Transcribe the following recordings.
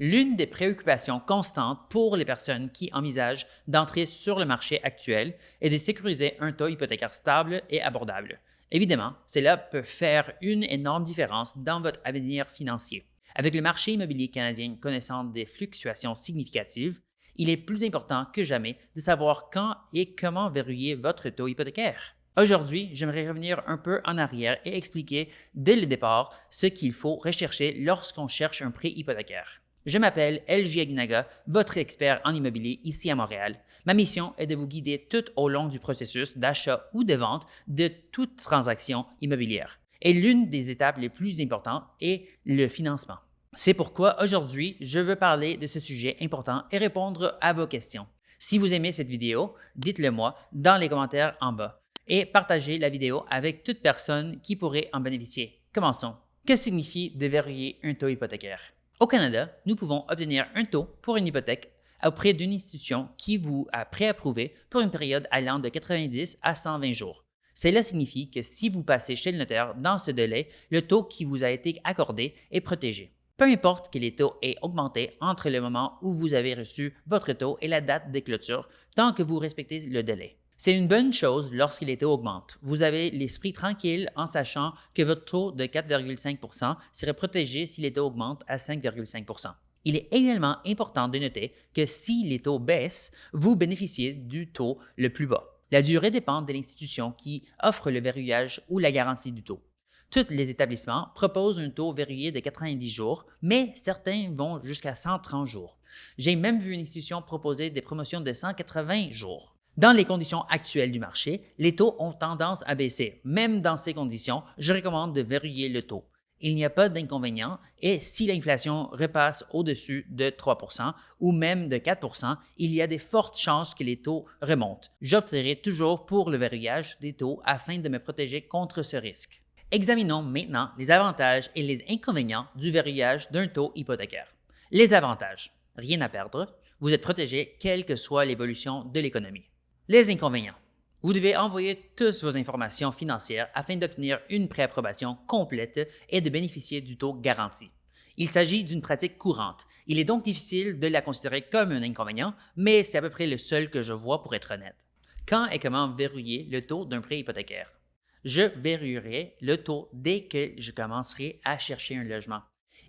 L'une des préoccupations constantes pour les personnes qui envisagent d'entrer sur le marché actuel est de sécuriser un taux hypothécaire stable et abordable. Évidemment, cela peut faire une énorme différence dans votre avenir financier. Avec le marché immobilier canadien connaissant des fluctuations significatives, il est plus important que jamais de savoir quand et comment verrouiller votre taux hypothécaire. Aujourd'hui, j'aimerais revenir un peu en arrière et expliquer dès le départ ce qu'il faut rechercher lorsqu'on cherche un prêt hypothécaire. Je m'appelle LJ Aguinaga, votre expert en immobilier ici à Montréal. Ma mission est de vous guider tout au long du processus d'achat ou de vente de toute transaction immobilière. Et l'une des étapes les plus importantes est le financement. C'est pourquoi aujourd'hui, je veux parler de ce sujet important et répondre à vos questions. Si vous aimez cette vidéo, dites-le moi dans les commentaires en bas et partagez la vidéo avec toute personne qui pourrait en bénéficier. Commençons. Que signifie déverrouiller un taux hypothécaire? Au Canada, nous pouvons obtenir un taux pour une hypothèque auprès d'une institution qui vous a préapprouvé pour une période allant de 90 à 120 jours. Cela signifie que si vous passez chez le notaire dans ce délai, le taux qui vous a été accordé est protégé. Peu importe que les taux aient augmenté entre le moment où vous avez reçu votre taux et la date de clôture, tant que vous respectez le délai. C'est une bonne chose lorsque les taux augmentent. Vous avez l'esprit tranquille en sachant que votre taux de 4,5 % serait protégé si les taux augmentent à 5,5 %. Il est également important de noter que si les taux baissent, vous bénéficiez du taux le plus bas. La durée dépend de l'institution qui offre le verrouillage ou la garantie du taux. Tous les établissements proposent un taux verrouillé de 90 jours, mais certains vont jusqu'à 130 jours. J'ai même vu une institution proposer des promotions de 180 jours. Dans les conditions actuelles du marché, les taux ont tendance à baisser. Même dans ces conditions, je recommande de verrouiller le taux. Il n'y a pas d'inconvénient et si l'inflation repasse au-dessus de 3 % ou même de 4 %, il y a de fortes chances que les taux remontent. J'opterai toujours pour le verrouillage des taux afin de me protéger contre ce risque. Examinons maintenant les avantages et les inconvénients du verrouillage d'un taux hypothécaire. Les avantages. Rien à perdre. Vous êtes protégé quelle que soit l'évolution de l'économie. Les inconvénients. Vous devez envoyer toutes vos informations financières afin d'obtenir une préapprobation complète et de bénéficier du taux garanti. Il s'agit d'une pratique courante. Il est donc difficile de la considérer comme un inconvénient, mais c'est à peu près le seul que je vois pour être honnête. Quand et comment verrouiller le taux d'un prêt hypothécaire? Je verrouillerai le taux dès que je commencerai à chercher un logement.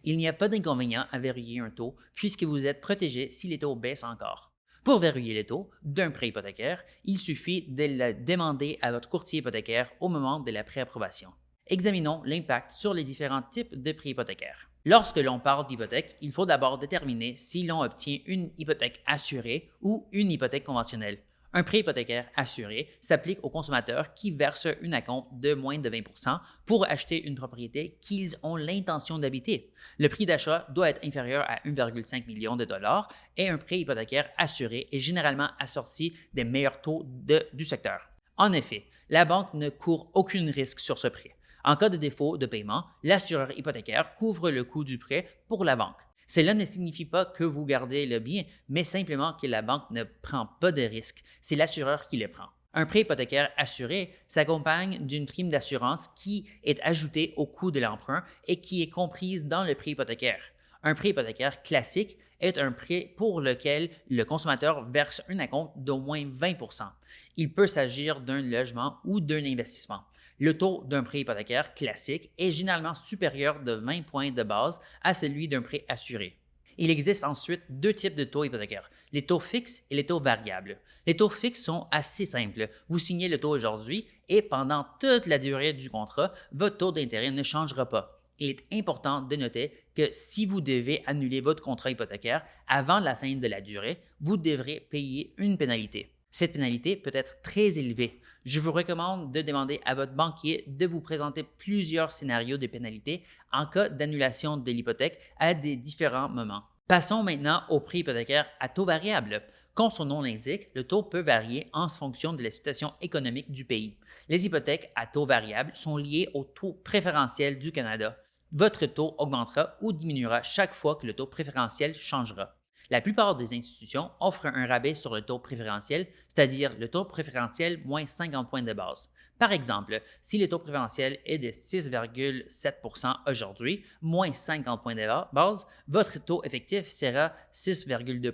Il n'y a pas d'inconvénient à verrouiller un taux puisque vous êtes protégé si les taux baissent encore. Pour verrouiller les taux d'un prêt hypothécaire, il suffit de le demander à votre courtier hypothécaire au moment de la préapprobation. Examinons l'impact sur les différents types de prêts hypothécaires. Lorsque l'on parle d'hypothèque, il faut d'abord déterminer si l'on obtient une hypothèque assurée ou une hypothèque conventionnelle. Un prêt hypothécaire assuré s'applique aux consommateurs qui versent une acompte de moins de 20 % pour acheter une propriété qu'ils ont l'intention d'habiter. Le prix d'achat doit être inférieur à 1,5 million de dollars et un prêt hypothécaire assuré est généralement assorti des meilleurs taux du secteur. En effet, la banque ne court aucun risque sur ce prêt. En cas de défaut de paiement, l'assureur hypothécaire couvre le coût du prêt pour la banque. Cela ne signifie pas que vous gardez le bien, mais simplement que la banque ne prend pas de risque, c'est l'assureur qui le prend. Un prêt hypothécaire assuré s'accompagne d'une prime d'assurance qui est ajoutée au coût de l'emprunt et qui est comprise dans le prêt hypothécaire. Un prêt hypothécaire classique est un prêt pour lequel le consommateur verse un acompte d'au moins 20 %. Il peut s'agir d'un logement ou d'un investissement. Le taux d'un prêt hypothécaire classique est généralement supérieur de 20 points de base à celui d'un prêt assuré. Il existe ensuite deux types de taux hypothécaires, les taux fixes et les taux variables. Les taux fixes sont assez simples. Vous signez le taux aujourd'hui et pendant toute la durée du contrat, votre taux d'intérêt ne changera pas. Il est important de noter que si vous devez annuler votre contrat hypothécaire avant la fin de la durée, vous devrez payer une pénalité. Cette pénalité peut être très élevée. Je vous recommande de demander à votre banquier de vous présenter plusieurs scénarios de pénalités en cas d'annulation de l'hypothèque à des différents moments. Passons maintenant au prêt hypothécaire à taux variable. Comme son nom l'indique, le taux peut varier en fonction de la situation économique du pays. Les hypothèques à taux variable sont liées au taux préférentiel du Canada. Votre taux augmentera ou diminuera chaque fois que le taux préférentiel changera. La plupart des institutions offrent un rabais sur le taux préférentiel, c'est-à-dire le taux préférentiel moins 50 points de base. Par exemple, si le taux préférentiel est de 6,7 aujourd'hui, moins 50 points de base, votre taux effectif sera 6,2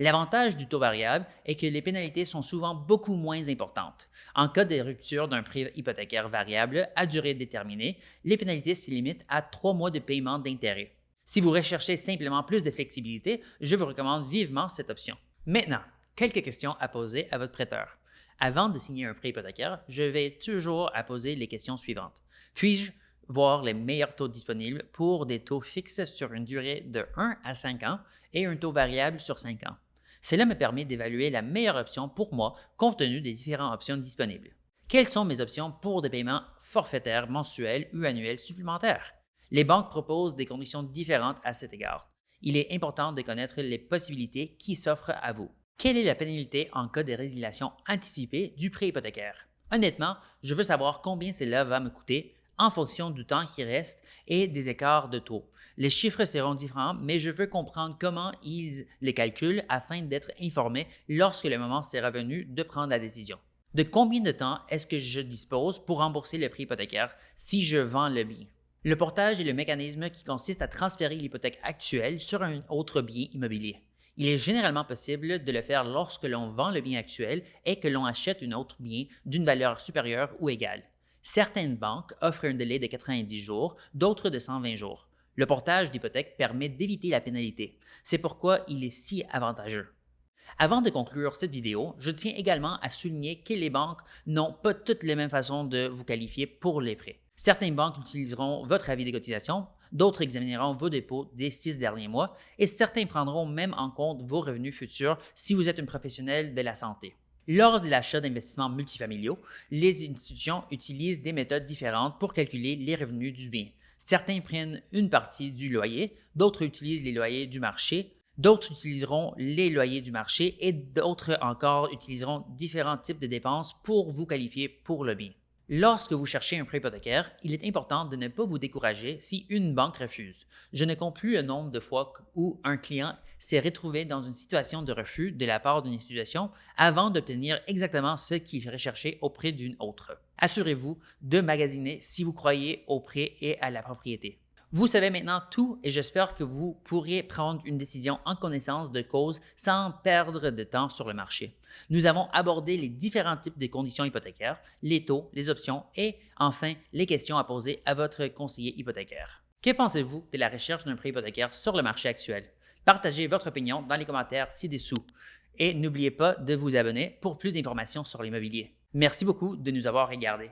L'avantage du taux variable est que les pénalités sont souvent beaucoup moins importantes. En cas de rupture d'un prêt hypothécaire variable à durée déterminée, les pénalités se limitent à 3 mois de paiement d'intérêt. Si vous recherchez simplement plus de flexibilité, je vous recommande vivement cette option. Maintenant, quelques questions à poser à votre prêteur. Avant de signer un prêt hypothécaire, je vais toujours à poser les questions suivantes. Puis-je voir les meilleurs taux disponibles pour des taux fixes sur une durée de 1 à 5 ans et un taux variable sur 5 ans? Cela me permet d'évaluer la meilleure option pour moi compte tenu des différentes options disponibles. Quelles sont mes options pour des paiements forfaitaires mensuels ou annuels supplémentaires? Les banques proposent des conditions différentes à cet égard. Il est important de connaître les possibilités qui s'offrent à vous. Quelle est la pénalité en cas de résiliation anticipée du prêt hypothécaire? Honnêtement, je veux savoir combien cela va me coûter en fonction du temps qui reste et des écarts de taux. Les chiffres seront différents, mais je veux comprendre comment ils les calculent afin d'être informé lorsque le moment sera venu de prendre la décision. De combien de temps est-ce que je dispose pour rembourser le prêt hypothécaire si je vends le bien? Le portage est le mécanisme qui consiste à transférer l'hypothèque actuelle sur un autre bien immobilier. Il est généralement possible de le faire lorsque l'on vend le bien actuel et que l'on achète un autre bien d'une valeur supérieure ou égale. Certaines banques offrent un délai de 90 jours, d'autres de 120 jours. Le portage d'hypothèque permet d'éviter la pénalité. C'est pourquoi il est si avantageux. Avant de conclure cette vidéo, je tiens également à souligner que les banques n'ont pas toutes les mêmes façons de vous qualifier pour les prêts. Certaines banques utiliseront votre avis de cotisation, d'autres examineront vos dépôts des 6 derniers mois et certains prendront même en compte vos revenus futurs si vous êtes un professionnel de la santé. Lors de l'achat d'investissements multifamiliaux, les institutions utilisent des méthodes différentes pour calculer les revenus du bien. Certains prennent une partie du loyer, d'autres utilisent les loyers du marché, d'autres utiliseront les loyers du marché et d'autres encore utiliseront différents types de dépenses pour vous qualifier pour le bien. Lorsque vous cherchez un prêt hypothécaire, il est important de ne pas vous décourager si une banque refuse. Je ne compte plus le nombre de fois où un client s'est retrouvé dans une situation de refus de la part d'une institution avant d'obtenir exactement ce qu'il recherchait auprès d'une autre. Assurez-vous de magasiner si vous croyez au prêt et à la propriété. Vous savez maintenant tout et j'espère que vous pourrez prendre une décision en connaissance de cause sans perdre de temps sur le marché. Nous avons abordé les différents types de conditions hypothécaires, les taux, les options et enfin les questions à poser à votre conseiller hypothécaire. Que pensez-vous de la recherche d'un prêt hypothécaire sur le marché actuel? Partagez votre opinion dans les commentaires ci-dessous et n'oubliez pas de vous abonner pour plus d'informations sur l'immobilier. Merci beaucoup de nous avoir regardés.